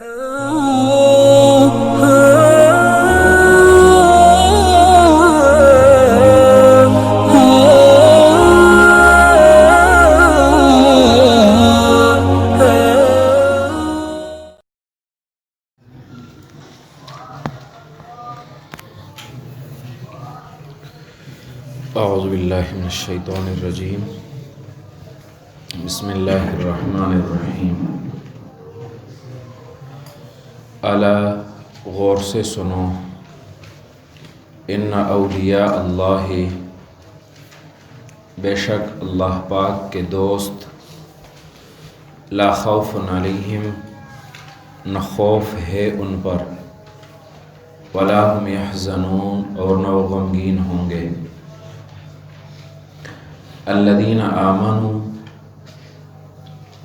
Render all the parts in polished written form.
اعوذ باللہ من الشیطان الرجیم بسم اللہ الرحمن الرحیم الا غور سے سنو ان اولیاء اللہ بے شک اللہ پاک کے دوست لا خوف علیہم نہ خوف ہے ان پر ولا هم یحزنون اور نہ وہ غمگین ہوں گے الذین آمنوا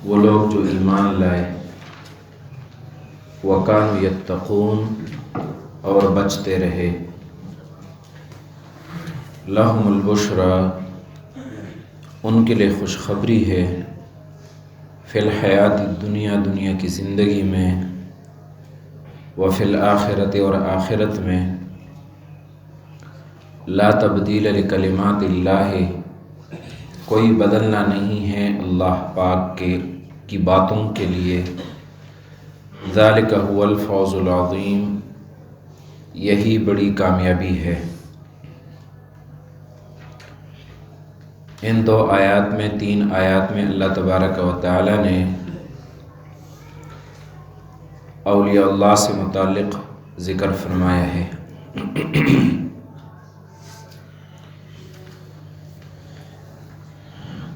وہ لوگ جو ایمان لائے وکانوا یتقون اور بچتے رہے لہم البشری ان کے لیے خوشخبری ہے فی الحیات الدنیا دنیا کی زندگی میں وفی الآخرت اور آخرت میں لا تبدیل لکلمات اللہ کوئی بدلنا نہیں ہے اللہ پاک کی باتوں کے لیے ذالک هو الفوز العظیم یہی بڑی کامیابی ہے ان دو آیات میں تین آیات میں اللہ تبارک و تعالی نے اولیاء اللہ سے متعلق ذکر فرمایا ہے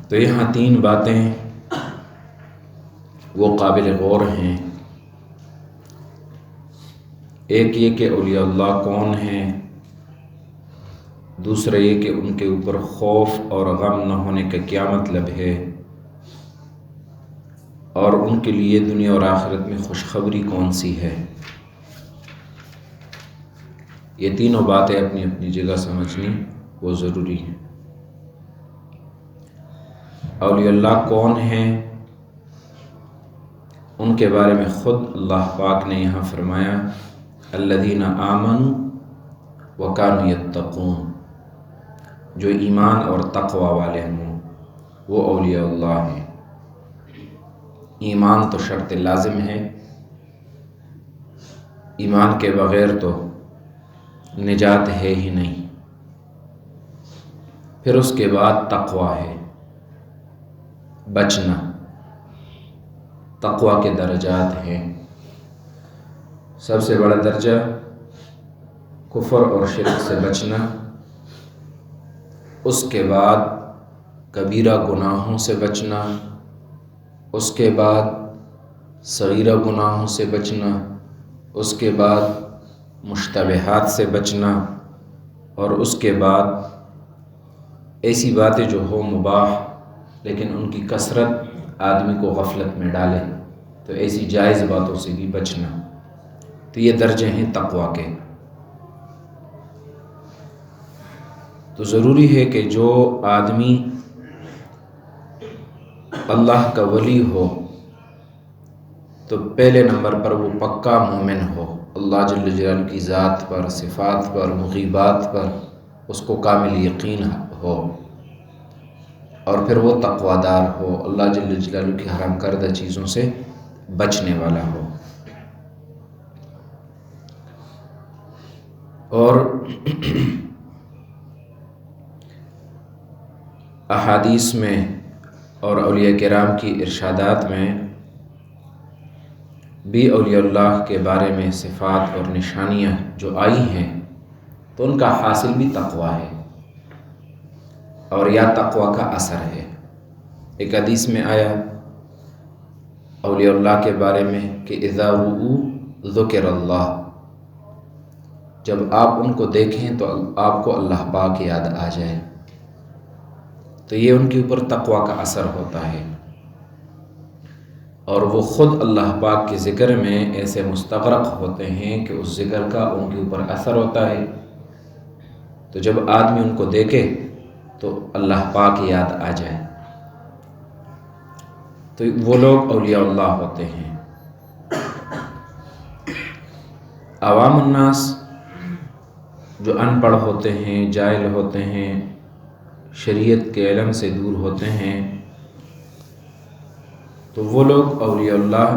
تو یہاں تین باتیں وہ قابل غور ہیں ایک یہ کہ اولیاء اللہ کون ہیں دوسرا یہ کہ ان کے اوپر خوف اور غم نہ ہونے کا کیا مطلب ہے اور ان کے لیے دنیا اور آخرت میں خوشخبری کون سی ہے یہ تینوں باتیں اپنی اپنی جگہ سمجھنی وہ ضروری ہیں اولیاء اللہ کون ہیں ان کے بارے میں خود اللہ پاک نے یہاں فرمایا الذین آمنوا وکانوا یتقون جو ایمان اور تقوی والے ہوں وہ اولیاء اللہ ہیں ایمان تو شرط لازم ہے ایمان کے بغیر تو نجات ہے ہی نہیں پھر اس کے بعد تقوی ہے بچنا تقوی کے درجات ہیں سب سے بڑا درجہ کفر اور شرک سے بچنا اس کے بعد کبیرہ گناہوں سے بچنا اس کے بعد صغیرہ گناہوں سے بچنا اس کے بعد مشتبہات سے بچنا اور اس کے بعد ایسی باتیں جو ہو مباح لیکن ان کی کثرت آدمی کو غفلت میں ڈالے تو ایسی جائز باتوں سے بھی بچنا تو یہ درجے ہیں تقوی کے تو ضروری ہے کہ جو آدمی اللہ کا ولی ہو تو پہلے نمبر پر وہ پکا مومن ہو اللہ جل جلالہ کی ذات پر صفات پر مغیبات پر اس کو کامل یقین ہو اور پھر وہ تقوی دار ہو اللہ جل جلالہ کی حرام کردہ چیزوں سے بچنے والا ہو اور احادیث میں اور اولیاء کرام کی ارشادات میں بھی اولیاء اللہ کے بارے میں صفات اور نشانیاں جو آئی ہیں تو ان کا حاصل بھی تقوی ہے اور یا تقوی کا اثر ہے ایک حدیث میں آیا اولیاء اللہ کے بارے میں کہ اذا رؤوا ذکر اللہ جب آپ ان کو دیکھیں تو آپ کو اللہ پاک یاد آ جائے تو یہ ان کے اوپر تقوی کا اثر ہوتا ہے اور وہ خود اللہ پاک کے ذکر میں ایسے مستغرق ہوتے ہیں کہ اس ذکر کا ان کے اوپر اثر ہوتا ہے تو جب آدمی ان کو دیکھے تو اللہ پاک یاد آ جائے تو وہ لوگ اولیاء اللہ ہوتے ہیں عوام الناس جو ان پڑھ ہوتے ہیں، جاہل ہوتے ہیں، شریعت کے علم سے دور ہوتے ہیں، تو وہ لوگ اولیاء اللہ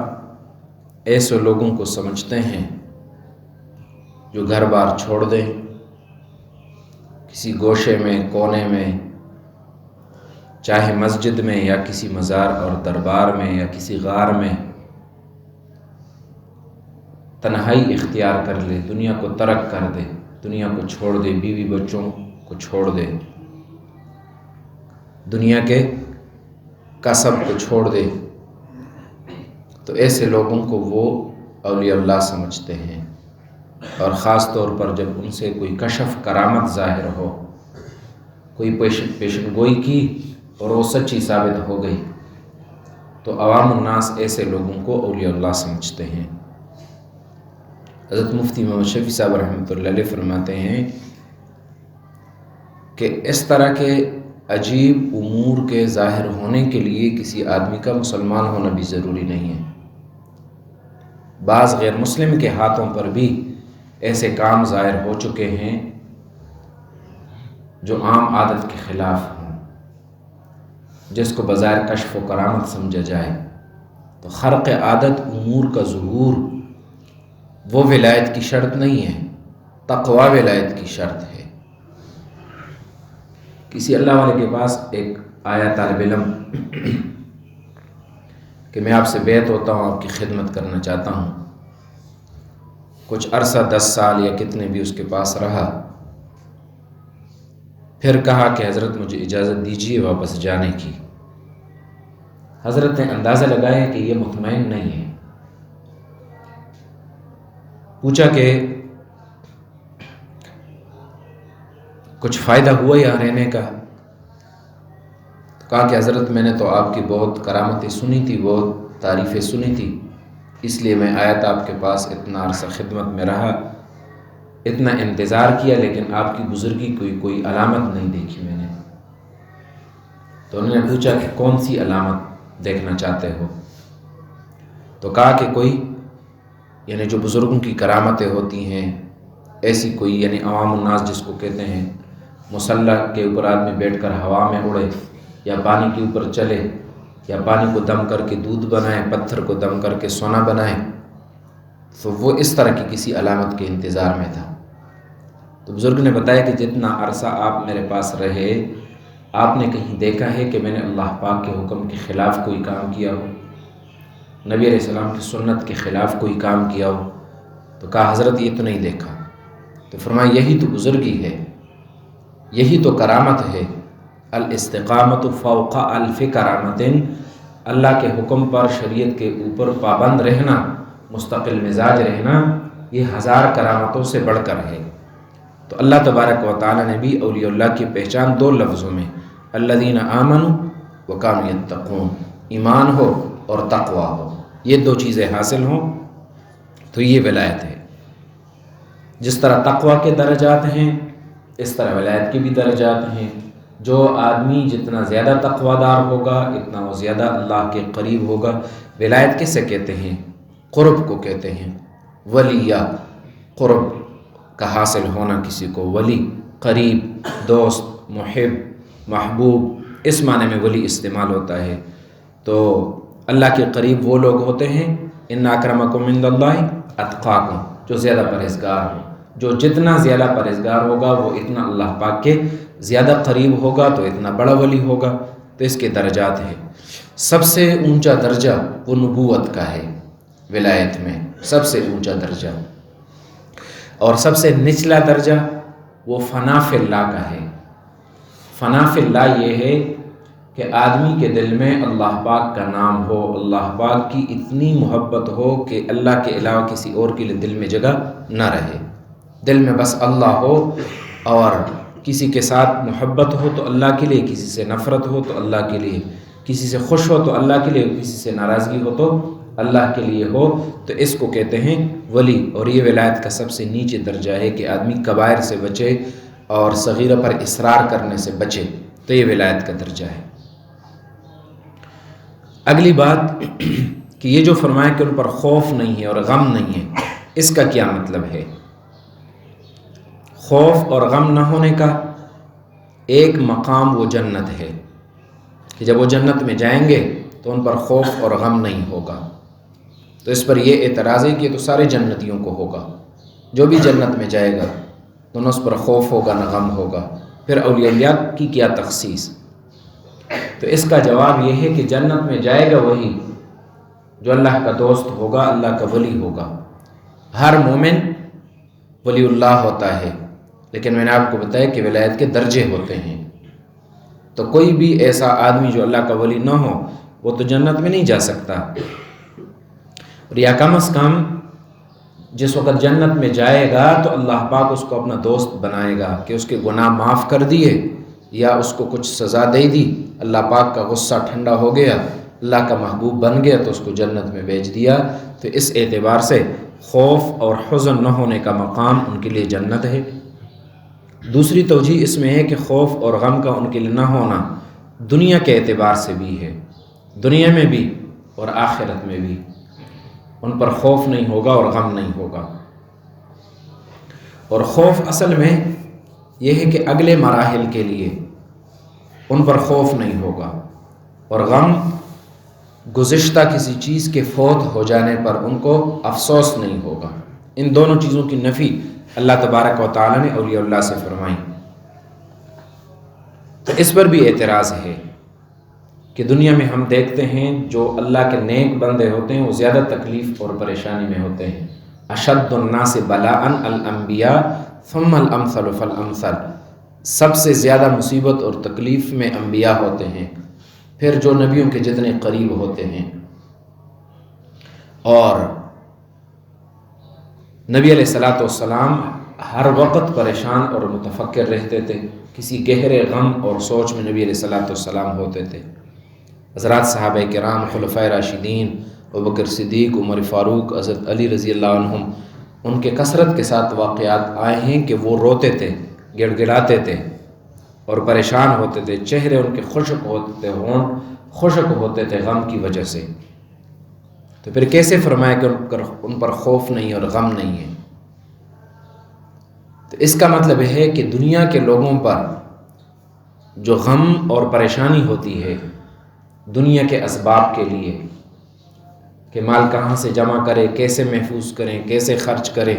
ایسے لوگوں کو سمجھتے ہیں جو گھر بار چھوڑ دیں، کسی گوشے میں، کونے میں، چاہے مسجد میں یا کسی مزار اور دربار میں یا کسی غار میں تنہائی اختیار کر لے، دنیا کو ترک کر دے، دنیا کو چھوڑ دے، بیوی بچوں کو چھوڑ دے، دنیا کے کسب کو چھوڑ دے، تو ایسے لوگوں کو وہ اولیاء اللہ سمجھتے ہیں۔ اور خاص طور پر جب ان سے کوئی کشف کرامت ظاہر ہو، کوئی پیشن گوئی کی اور وہ سچی ثابت ہو گئی، تو عوام الناس ایسے لوگوں کو اولیاء اللہ سمجھتے ہیں۔ حضرت مفتی محمد شفیع صاحب رحمۃ اللہ علیہ فرماتے ہیں کہ اس طرح کے عجیب امور کے ظاہر ہونے کے لیے کسی آدمی کا مسلمان ہونا بھی ضروری نہیں ہے۔ بعض غیر مسلم کے ہاتھوں پر بھی ایسے کام ظاہر ہو چکے ہیں جو عام عادت کے خلاف ہوں، جس کو بظاہر کشف و کرامت سمجھا جائے، تو خرق عادت امور کا ظہور وہ ولایت کی شرط نہیں ہے، تقوی ولایت کی شرط ہے۔ کسی اللہ والے کے پاس ایک آیا طالب علم کہ میں آپ سے بیعت ہوتا ہوں، آپ کی خدمت کرنا چاہتا ہوں۔ کچھ عرصہ 10 سال یا کتنے بھی اس کے پاس رہا، پھر کہا کہ حضرت مجھے اجازت دیجیے واپس جانے کی۔ حضرت نے اندازہ لگایا کہ یہ مطمئن نہیں ہے، پوچھا کہ کچھ فائدہ ہوا یہاں رہنے کا؟ کہا کہ حضرت میں نے تو آپ کی بہت کرامتیں سنی تھی، بہت تعریفیں سنی تھی، اس لیے میں آیا تھا آپ کے پاس، اتنا عرصہ خدمت میں رہا، اتنا انتظار کیا، لیکن آپ کی بزرگی کوئی علامت نہیں دیکھی میں نے۔ تو انہوں نے پوچھا کہ کون سی علامت دیکھنا چاہتے ہو؟ تو کہا کہ کوئی یعنی جو بزرگوں کی کرامتیں ہوتی ہیں ایسی کوئی، یعنی عوام الناس جس کو کہتے ہیں، مسلح کے اوپر آدمی بیٹھ کر ہوا میں اڑے، یا پانی کے اوپر چلے، یا پانی کو دم کر کے دودھ بنائے، پتھر کو دم کر کے سونا بنائے، تو وہ اس طرح کی کسی علامت کے انتظار میں تھا۔ تو بزرگ نے بتایا کہ جتنا عرصہ آپ میرے پاس رہے، آپ نے کہیں دیکھا ہے کہ میں نے اللہ پاک کے حکم کے خلاف کوئی کام کیا ہو، نبی علیہ السلام کی سنت کے خلاف کوئی کام کیا ہو؟ تو کہا حضرت یہ تو نہیں دیکھا۔ تو فرمایا یہی تو بزرگی ہے، یہی تو کرامت ہے۔ الاستقامت فوق الف کرامت، اللہ کے حکم پر، شریعت کے اوپر پابند رہنا، مستقل مزاج رہنا، یہ 1000 کرامتوں سے بڑھ کر ہے۔ تو اللہ تبارک و تعالی نے بھی اولیاء اللہ کی پہچان 2 لفظوں میں، الذین آمنوا وکانوا یتقون، ایمان ہو اور تقوی ہو، یہ 2 چیزیں حاصل ہوں تو یہ ولایت ہے۔ جس طرح تقوی کے درجات ہیں، اس طرح ولایت کے بھی درجات ہیں۔ جو آدمی جتنا زیادہ تقوی دار ہوگا، اتنا وہ زیادہ اللہ کے قریب ہوگا۔ ولایت کسے کہتے ہیں؟ قرب کو کہتے ہیں، ولی، قرب کا حاصل ہونا کسی کو، ولی قریب، دوست، محب، محبوب، اس معنی میں ولی استعمال ہوتا ہے۔ تو اللہ کے قریب وہ لوگ ہوتے ہیں، ان اکرمکم عند اللہ اتقاکم، جو زیادہ پرہیزگار ہوں۔ جو جتنا زیادہ پرہیزگار ہوگا وہ اتنا اللہ پاک کے زیادہ قریب ہوگا، تو اتنا بڑا ولی ہوگا۔ تو اس کے درجات ہیں۔ سب سے اونچا درجہ وہ نبوت کا ہے، ولایت میں سب سے اونچا درجہ، اور سب سے نچلا درجہ وہ فنا فی اللہ کا ہے۔ فنا فی اللہ یہ ہے کہ آدمی کے دل میں اللہ پاک کا نام ہو، اللہ پاک کی اتنی محبت ہو کہ اللہ کے علاوہ کسی اور کے لیے دل میں جگہ نہ رہے، دل میں بس اللہ ہو، اور کسی کے ساتھ محبت ہو تو اللہ کے لیے، کسی سے نفرت ہو تو اللہ کے لیے، کسی سے خوش ہو تو اللہ کے لیے، کسی سے ناراضگی ہو تو اللہ کے لیے ہو، تو اس کو کہتے ہیں ولی۔ اور یہ ولایت کا سب سے نیچے درجہ ہے کہ آدمی کبائر سے بچے اور صغیرہ پر اصرار کرنے سے بچے، تو یہ ولایت کا درجہ ہے۔ اگلی بات کہ یہ جو فرمایا کہ ان پر خوف نہیں ہے اور غم نہیں ہے، اس کا کیا مطلب ہے؟ خوف اور غم نہ ہونے کا ایک مقام وہ جنت ہے کہ جب وہ جنت میں جائیں گے تو ان پر خوف اور غم نہیں ہوگا۔ تو اس پر یہ اعتراض ہے کہ تو سارے جنتیوں کو ہوگا، جو بھی جنت میں جائے گا تو نہ اس پر خوف ہوگا نہ غم ہوگا، پھر اولیاء کی کیا تخصیص؟ تو اس کا جواب یہ ہے کہ جنت میں جائے گا وہی جو اللہ کا دوست ہوگا، اللہ کا ولی ہوگا۔ ہر مومن ولی اللہ ہوتا ہے، لیکن میں نے آپ کو بتایا کہ ولایت کے درجے ہوتے ہیں، تو کوئی بھی ایسا آدمی جو اللہ کا ولی نہ ہو وہ تو جنت میں نہیں جا سکتا۔ اور یا کم از کم جس وقت جنت میں جائے گا تو اللہ پاک اس کو اپنا دوست بنائے گا کہ اس کے گناہ معاف کر دیے یا اس کو کچھ سزا دے دی، اللہ پاک کا غصہ ٹھنڈا ہو گیا، اللہ کا محبوب بن گیا تو اس کو جنت میں بھیج دیا۔ تو اس اعتبار سے خوف اور حزن نہ ہونے کا مقام ان کے لیے جنت ہے۔ دوسری توجیہ اس میں ہے کہ خوف اور غم کا ان کے لیے نہ ہونا دنیا کے اعتبار سے بھی ہے، دنیا میں بھی اور آخرت میں بھی ان پر خوف نہیں ہوگا اور غم نہیں ہوگا۔ اور خوف اصل میں یہ ہے کہ اگلے مراحل کے لیے ان پر خوف نہیں ہوگا، اور غم گزشتہ کسی چیز کے فوت ہو جانے پر ان کو افسوس نہیں ہوگا۔ ان دونوں چیزوں کی نفی اللہ تبارک و تعالی نے اولیاء اللہ سے فرمائی۔ تو اس پر بھی اعتراض ہے کہ دنیا میں ہم دیکھتے ہیں جو اللہ کے نیک بندے ہوتے ہیں وہ زیادہ تکلیف اور پریشانی میں ہوتے ہیں۔ اشد الناس بلاء الانبیاء ثم الامثل فالامثل، سب سے زیادہ مصیبت اور تکلیف میں انبیاء ہوتے ہیں، پھر جو نبیوں کے جتنے قریب ہوتے ہیں۔ اور نبی علیہ الصلوۃ والسلام ہر وقت پریشان اور متفکر رہتے تھے، کسی گہرے غم اور سوچ میں نبی علیہ الصلوۃ والسلام ہوتے تھے۔ حضرات صحابہ کرام، خلفائے راشدین، ابوبکر صدیق، عمر فاروق، حضرت علی رضی اللہ عنہم، ان کے کثرت کے ساتھ واقعات آئے ہیں کہ وہ روتے تھے، گڑ گڑاتے تھے اور پریشان ہوتے تھے، چہرے ان کے خشک ہوتے تھے، ہونٹ خشک ہوتے تھے غم کی وجہ سے۔ تو پھر کیسے فرمایا کہ ان پر خوف نہیں اور غم نہیں ہے؟ تو اس کا مطلب ہے کہ دنیا کے لوگوں پر جو غم اور پریشانی ہوتی ہے دنیا کے اسباب کے لیے، کہ مال کہاں سے جمع کرے، کیسے محفوظ کریں، کیسے خرچ کریں،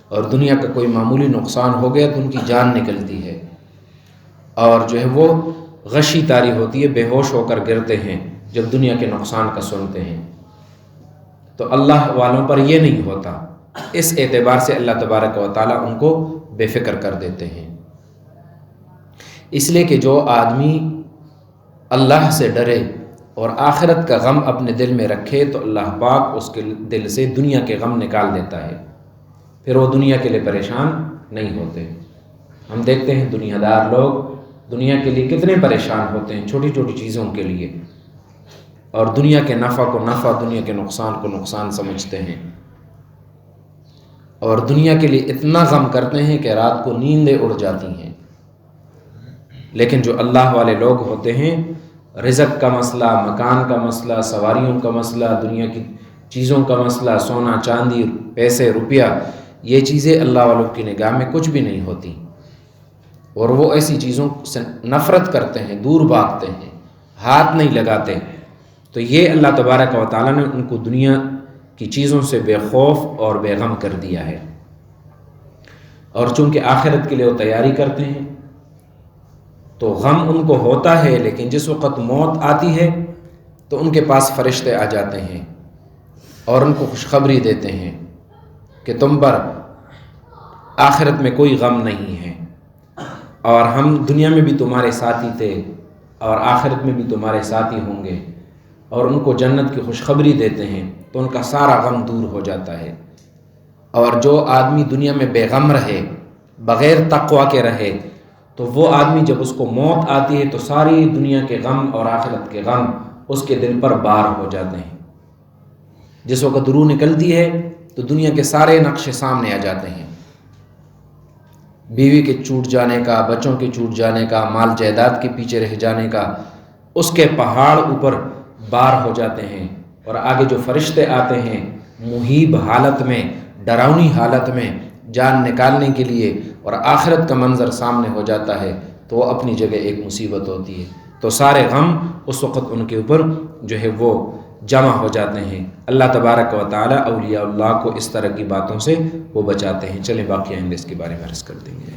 اور دنیا کا کوئی معمولی نقصان ہو گیا تو ان کی جان نکلتی ہے، اور جو ہے وہ غشی طاری ہوتی ہے، بے ہوش ہو کر گرتے ہیں جب دنیا کے نقصان کا سنتے ہیں۔ تو اللہ والوں پر یہ نہیں ہوتا، اس اعتبار سے اللہ تبارک و تعالیٰ ان کو بے فکر کر دیتے ہیں۔ اس لیے کہ جو آدمی اللہ سے ڈرے اور آخرت کا غم اپنے دل میں رکھے تو اللہ پاک اس کے دل سے دنیا کے غم نکال دیتا ہے، پھر وہ دنیا کے لیے پریشان نہیں ہوتے۔ ہم دیکھتے ہیں دنیا دار لوگ دنیا کے لیے کتنے پریشان ہوتے ہیں، چھوٹی چھوٹی چیزوں کے لیے، اور دنیا کے نفع کو نفع، دنیا کے نقصان کو نقصان سمجھتے ہیں، اور دنیا کے لیے اتنا غم کرتے ہیں کہ رات کو نیندیں اڑ جاتی ہیں۔ لیکن جو اللہ والے لوگ ہوتے ہیں، رزق کا مسئلہ، مکان کا مسئلہ، سواریوں کا مسئلہ، دنیا کی چیزوں کا مسئلہ، سونا چاندی، پیسے، روپیہ، یہ چیزیں اللہ والوں کی نگاہ میں کچھ بھی نہیں ہوتی، اور وہ ایسی چیزوں سے نفرت کرتے ہیں، دور بھاگتے ہیں، ہاتھ نہیں لگاتے۔ تو یہ اللہ تبارک و تعالیٰ نے ان کو دنیا کی چیزوں سے بے خوف اور بے غم کر دیا ہے، اور چونکہ آخرت کے لیے وہ تیاری کرتے ہیں تو غم ان کو ہوتا ہے، لیکن جس وقت موت آتی ہے تو ان کے پاس فرشتے آ جاتے ہیں اور ان کو خوشخبری دیتے ہیں کہ تم پر آخرت میں کوئی غم نہیں ہے، اور ہم دنیا میں بھی تمہارے ساتھی تھے اور آخرت میں بھی تمہارے ساتھی ہوں گے، اور ان کو جنت کی خوشخبری دیتے ہیں تو ان کا سارا غم دور ہو جاتا ہے۔ اور جو آدمی دنیا میں بے غم رہے، بغیر تقوی کے رہے، تو وہ آدمی جب اس کو موت آتی ہے تو ساری دنیا کے غم اور آخرت کے غم اس کے دل پر بار ہو جاتے ہیں۔ جس وقت روح نکلتی ہے تو دنیا کے سارے نقشے سامنے آ جاتے ہیں، بیوی کے چھوٹ جانے کا، بچوں کے چھوٹ جانے کا، مال جائیداد کے پیچھے رہ جانے کا، اس کے پہاڑ اوپر بار ہو جاتے ہیں، اور آگے جو فرشتے آتے ہیں محیب حالت میں ڈراؤنی حالت میں جان نکالنے کے لیے اور آخرت کا منظر سامنے ہو جاتا ہے تو وہ اپنی جگہ ایک مصیبت ہوتی ہے، تو سارے غم اس وقت ان کے اوپر جو ہے وہ جمع ہو جاتے ہیں۔ اللہ تبارک و تعالی اولیاء اللہ کو اس طرح کی باتوں سے وہ بچاتے ہیں۔ چلیں باقی آئندہ اس کے بارے میں عرض کر دیں گے۔